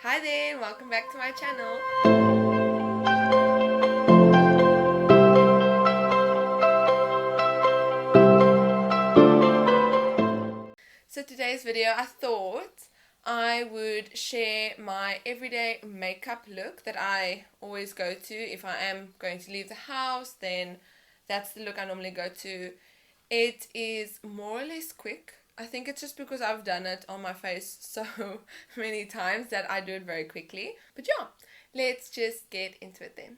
Hi there, welcome back to my channel. So today's video, I thought I would share my everyday makeup look that I always go to. If I am going to leave the house, then that's the look I normally go to. It is more or less quick. I think it's just because I've done it on my face so many times that I do it very quickly. But yeah, let's just get into it then.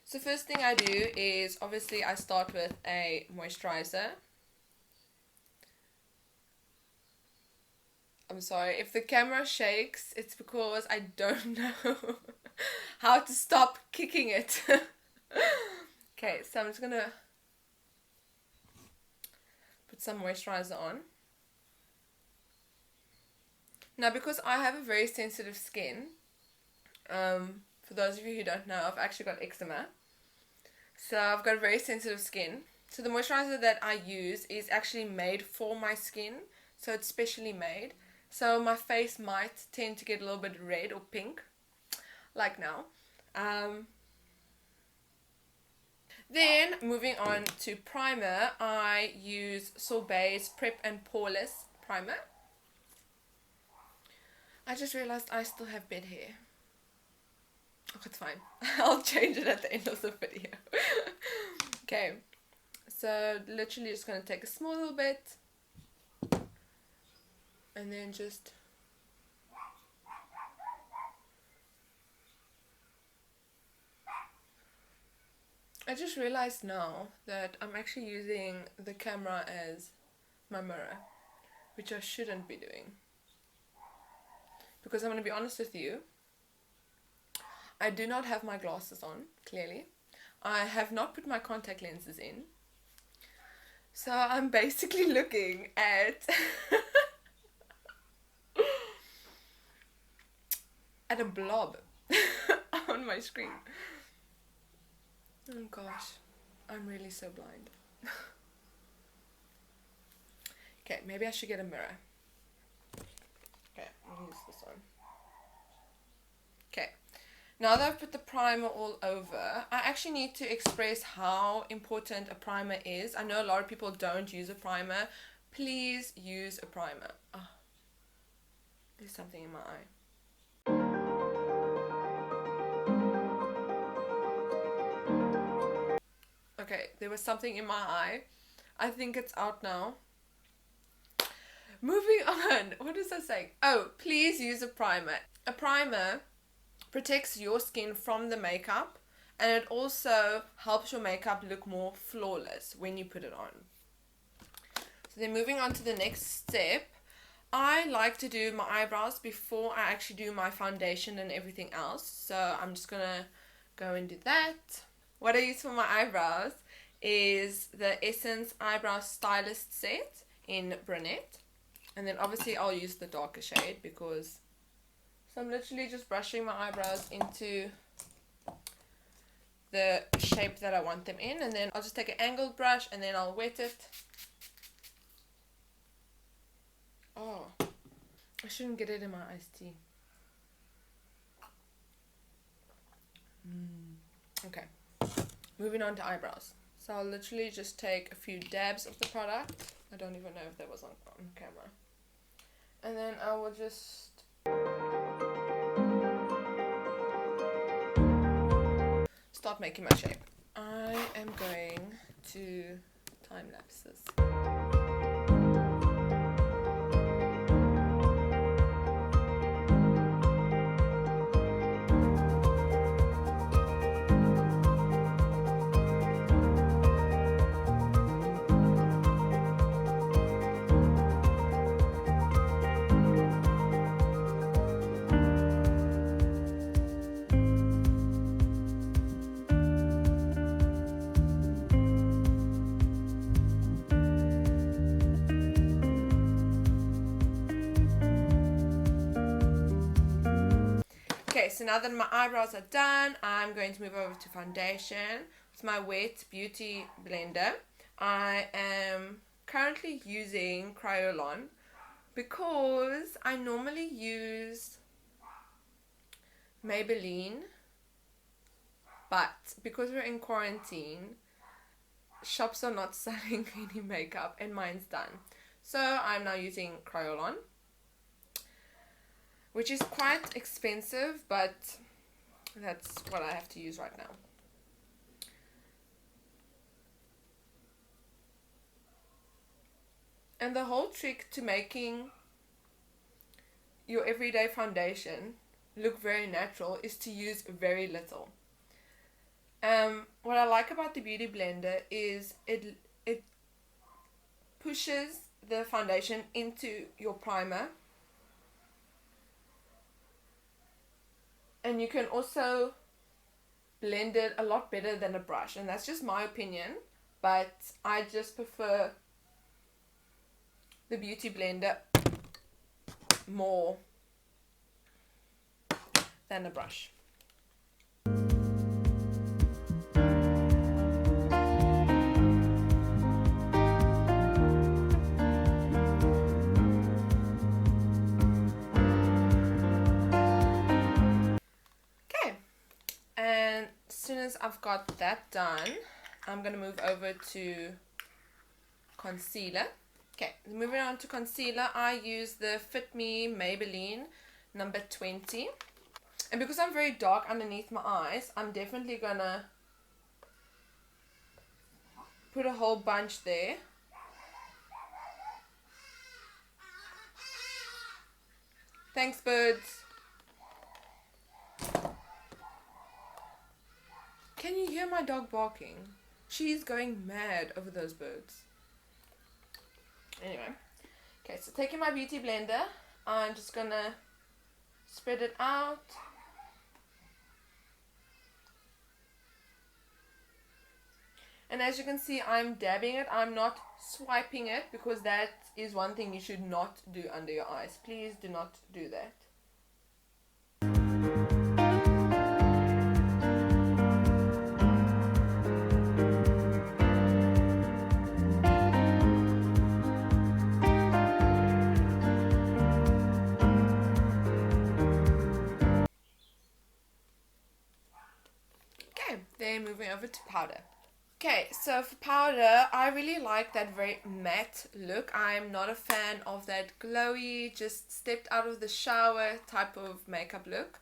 So first thing I do is obviously I start with a moisturizer. I'm sorry, if the camera shakes, it's because I don't know how to stop kicking it. Okay, so I'm just gonna put some moisturizer on. Now, because I have a very sensitive skin, for those of you who don't know, I've actually got eczema. So I've got very sensitive skin. So the moisturizer that I use is actually made for my skin. So it's specially made. So my face might tend to get a little bit red or pink, like now. Then moving on to primer, I use Sorbet's Prep and Poreless primer. I just realized I still have bed hair. Oh, it's fine. I'll change it at the end of the video. Okay, so literally just going to take a small little bit and then just I just realized now that I'm actually using the camera as my mirror, which I shouldn't be doing. Because I'm going to be honest with you, I do not have my glasses on, clearly. I have not put my contact lenses in. So I'm basically looking at at a blob on my screen. Oh gosh, I'm really so blind. Okay, maybe I should get a mirror. Okay, I'll use this one. Okay, now that I've put the primer all over, I actually need to express how important a primer is. I know a lot of people don't use a primer. Please use a primer. Oh, there's something in my eye. Okay, there was something in my eye. I think it's out now. Moving on. What does that say? Oh, please use a primer. A primer protects your skin from the makeup, and it also helps your makeup look more flawless when you put it on. So then moving on to the next step, I like to do my eyebrows before I actually do my foundation and everything else. So I'm just gonna go and do that. What I use for my eyebrows is the Essence Eyebrow Stylist set in Brunette. And then obviously I'll use the darker shade because... So I'm literally just brushing my eyebrows into the shape that I want them in. And then I'll just take an angled brush and then I'll wet it. Oh, I shouldn't get it in my iced tea. Okay, moving on to eyebrows. So I'll literally just take a few dabs of the product. I don't even know if that was on camera. And then I will just start making my shape. I am going to time lapses. Okay, so now that my eyebrows are done, I'm going to move over to foundation with my Wet Beauty blender. I am currently using Crayolan because I normally use Maybelline, but because we're in quarantine, shops are not selling any makeup and mine's done. So I'm now using Crayolan, which is quite expensive, but that's what I have to use right now. And the whole trick to making your everyday foundation look very natural is to use very little. What I like about the Beauty Blender is it pushes the foundation into your primer, and you can also blend it a lot better than a brush, and that's just my opinion, but I just prefer the Beauty Blender more than a brush. As I've got that done, I'm going to move over to concealer. Okay, moving on to concealer, I use the Fit Me Maybelline number 20. And because I'm very dark underneath my eyes, I'm definitely going to put a whole bunch there. Thanks, birds. Can you hear my dog barking? She's going mad over those birds. Anyway, okay, so taking my Beauty Blender, I'm just gonna spread it out. And as you can see, I'm dabbing it. I'm not swiping it, because that is one thing you should not do under your eyes. Please do not do that. Then moving over to powder. Okay, so for powder, I really like that very matte look. I'm not a fan of that glowy, just stepped out of the shower type of makeup look.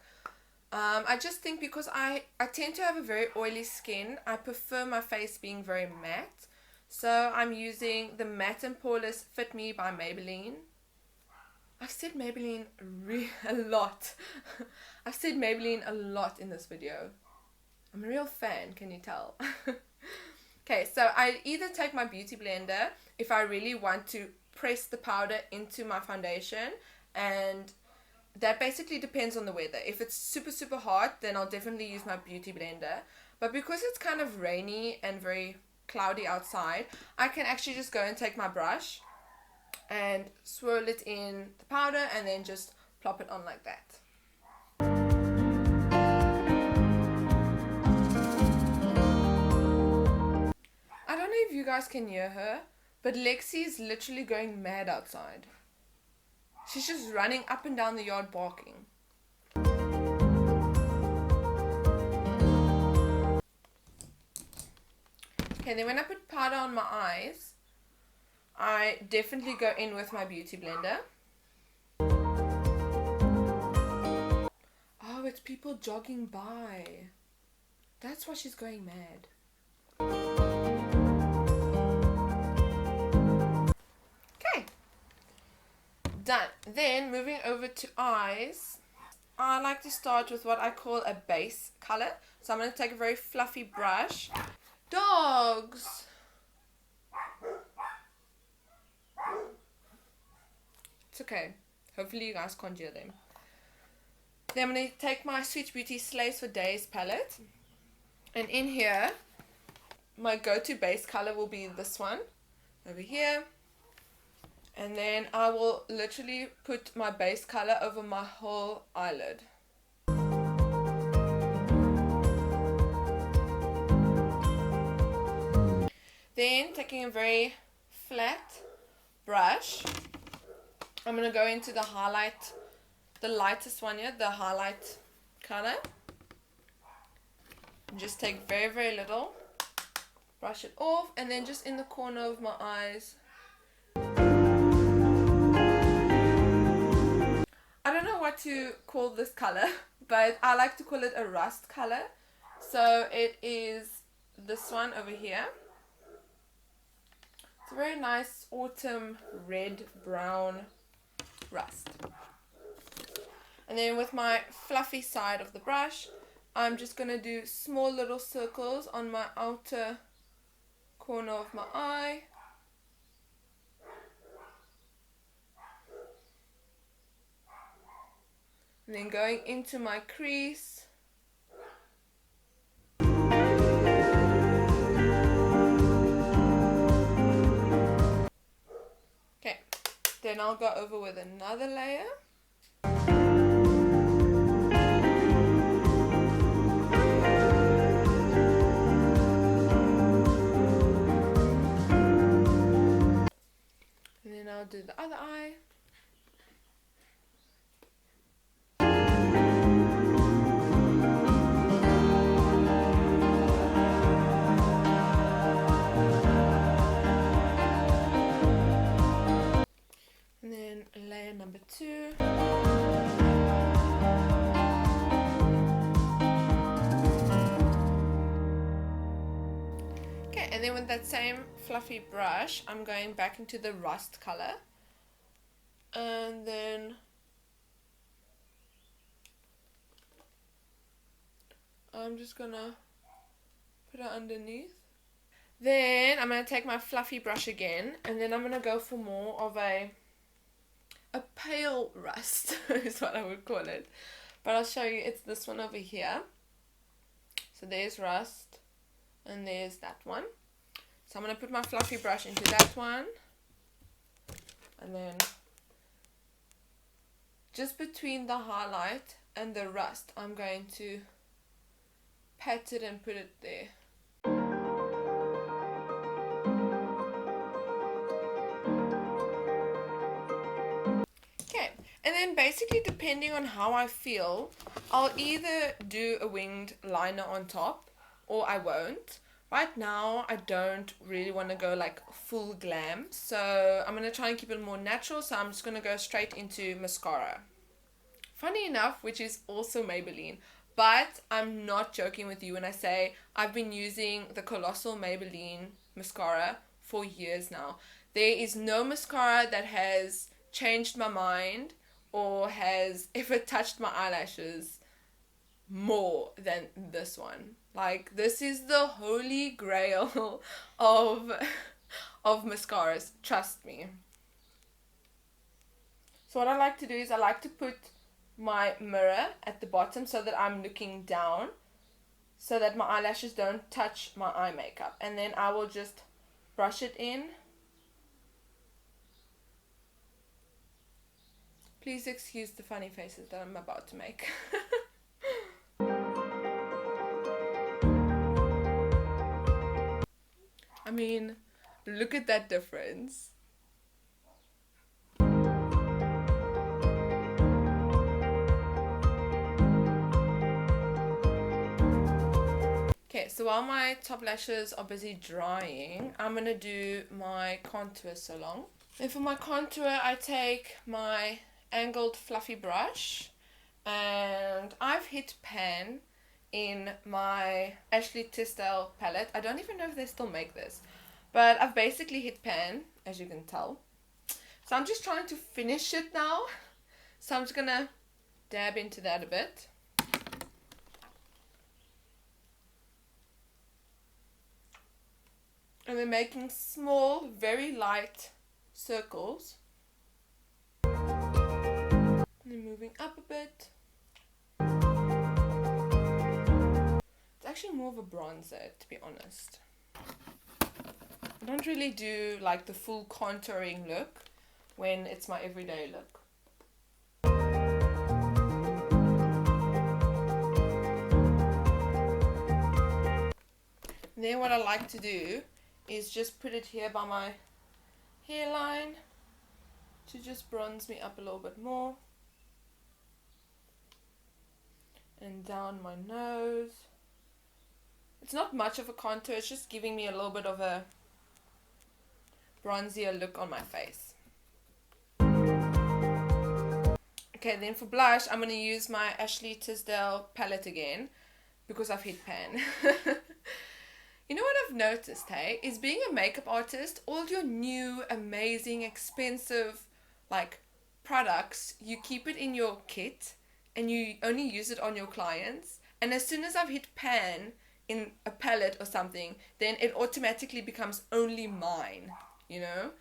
I just think because I tend to have a very oily skin, I prefer my face being very matte. So I'm using the Matte and Poreless Fit Me by Maybelline. I've said Maybelline a lot. I've said Maybelline a lot in this video. I'm a real fan, can you tell? Okay, so I either take my Beauty Blender if I really want to press the powder into my foundation, and that basically depends on the weather. If it's super hot, then I'll definitely use my Beauty Blender. But because it's kind of rainy and very cloudy outside, I can actually just go and take my brush and swirl it in the powder and then just plop it on like that. I don't know if you guys can hear her, but Lexi is literally going mad outside. She's just running up and down the yard barking. Okay, then when I put powder on my eyes, I definitely go in with my Beauty Blender. Oh, it's people jogging by. That's why she's going mad. Done. Then moving over to eyes, I like to start with what I call a base color. So I'm going to take a very fluffy brush. Dogs! It's okay. Hopefully you guys can't hear them. Then I'm going to take my Sweet Beauty Slays for Days palette. And in here, my go-to base color will be this one. Over here. And then I will literally put my base color over my whole eyelid. Then taking a very flat brush, I'm going to go into the highlight, the lightest one here, the highlight color. Just take very, very little, brush it off, and then just in the corner of my eyes. I don't know what to call this color, but I like to call it a rust color. So it is this one over here. It's a very nice autumn red brown rust. And then with my fluffy side of the brush, I'm just going to do small little circles on my outer corner of my eye. And then going into my crease. Okay, then I'll go over with another layer. And then I'll do the other eye. Layer number 2. Okay, and then with that same fluffy brush, I'm going back into the rust color. And then I'm just gonna put it underneath. Then I'm gonna take my fluffy brush again, and then I'm gonna go for more of a pale rust is what I would call it, but I'll show you. It's this one over here. So there's rust and there's that one. So I'm going to put my fluffy brush into that one, and then just between the highlight and the rust I'm going to pat it and put it there. And then basically, depending on how I feel, I'll either do a winged liner on top or I won't. Right now, I don't really want to go like full glam, so I'm going to try and keep it more natural, so I'm just going to go straight into mascara. Funny enough, which is also Maybelline, but I'm not joking with you when I say I've been using the Colossal Maybelline mascara for years now. There is no mascara that has changed my mind or has ever touched my eyelashes more than this one. Like, this is the holy grail of mascaras, trust me. So what I like to do is I like to put my mirror at the bottom so that I'm looking down, so that my eyelashes don't touch my eye makeup, and then I will just brush it in. Please excuse the funny faces that I'm about to make. I mean, look at that difference. Okay, so while my top lashes are busy drying, I'm going to do my contour so long. And for my contour, I take my angled fluffy brush, and I've hit pan in my Ashley Tisdale palette. I don't even know if they still make this, but I've basically hit pan, as you can tell. So I'm just trying to finish it now, so I'm just gonna dab into that a bit. And we're making small, very light circles. And then moving up a bit. It's actually more of a bronzer, to be honest. I don't really do like the full contouring look when it's my everyday look. And then what I like to do is just put it here by my hairline to just bronze me up a little bit more. and down my nose. It's not much of a contour, it's just giving me a little bit of a bronzier look on my face. Okay, then for blush, I'm going to use my Ashley Tisdale palette again because I've hit pan. You know what I've noticed, hey, is being a makeup artist, all your new, amazing, expensive, like, products, you keep it in your kit and you only use it on your clients. And as soon as I've hit pan in a palette or something, then it automatically becomes only mine, you know?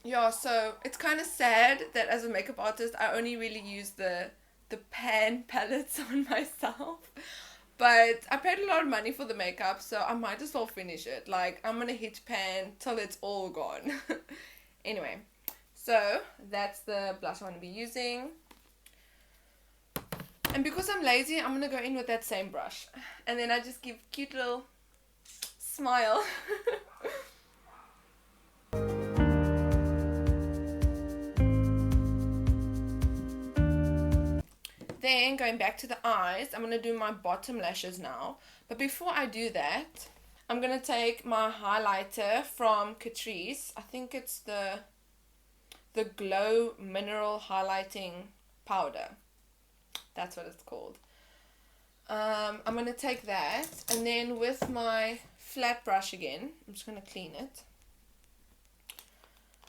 Yeah, so it's kind of sad that as a makeup artist, I only really use the pan palettes on myself. But I paid a lot of money for the makeup, so I might as well finish it. Like, I'm gonna hit pan till it's all gone. Anyway, so that's the blush I'm gonna be using. And because I'm lazy, I'm gonna go in with that same brush. And then I just give cute little smile. Then going back to the eyes, I'm going to do my bottom lashes now. But before I do that, I'm going to take my highlighter from Catrice. I think it's the Glow Mineral Highlighting Powder. That's what it's called. I'm going to take that, and then with my flat brush again, I'm just going to clean it.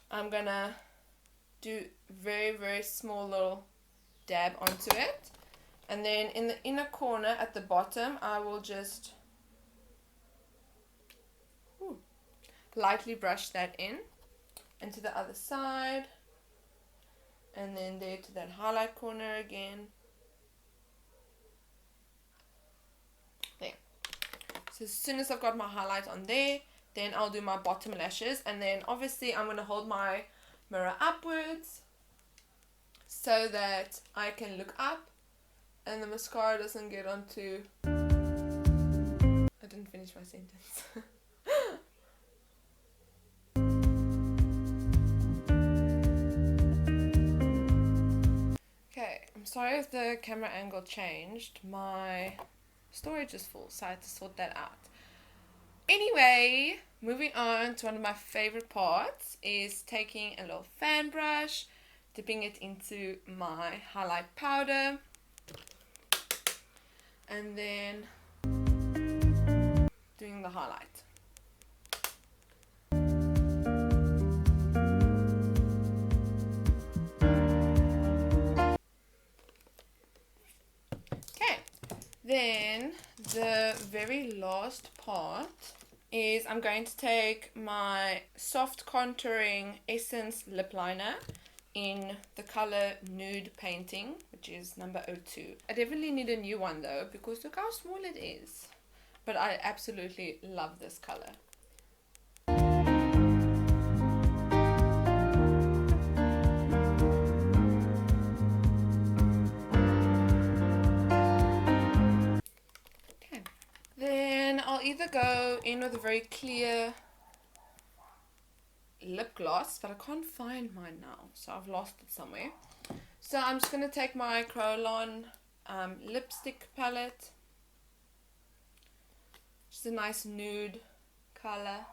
I'm going to do very, very small little dab onto it, and then in the inner corner at the bottom I will just lightly brush that in, and to the other side, and then there to that highlight corner again. There. So as soon as I've got my highlight on there, then I'll do my bottom lashes, and then obviously I'm going to hold my mirror upwards so that I can look up and the mascara doesn't get onto... I didn't finish my sentence. Okay, I'm sorry if the camera angle changed. My storage is full, so I had to sort that out. Anyway, moving on to one of my favorite parts is taking a little fan brush, dipping it into my highlight powder, and then doing the highlight. Okay, then the very last part is I'm going to take my soft contouring Essence lip liner in the color Nude Painting, which is number 02. I definitely need a new one though, because look how small it is. But I absolutely love this color. Okay. Then I'll either go in with a very clear lip gloss, but I can't find mine now, so I've lost it somewhere. So I'm just going to take my Kryolan lipstick palette, just a nice nude color.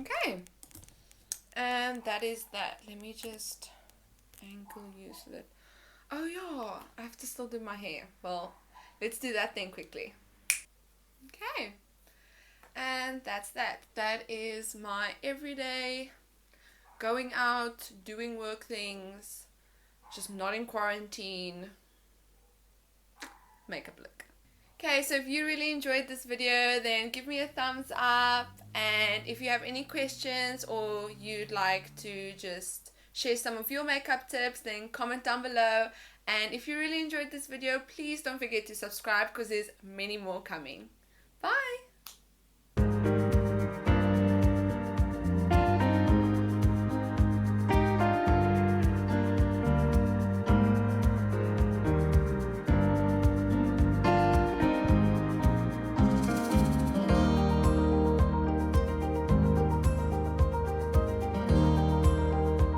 Okay, and that is that. Let me just angle you so that... Oh yeah, I have to still do my hair. Well, let's do that then quickly. Okay, and that's that. That is my everyday going out, doing work things, just not in quarantine makeup look. Okay, so if you really enjoyed this video, then give me a thumbs up, and if you have any questions or you'd like to just share some of your makeup tips, then comment down below. And if you really enjoyed this video, please don't forget to subscribe because there's many more coming. Bye!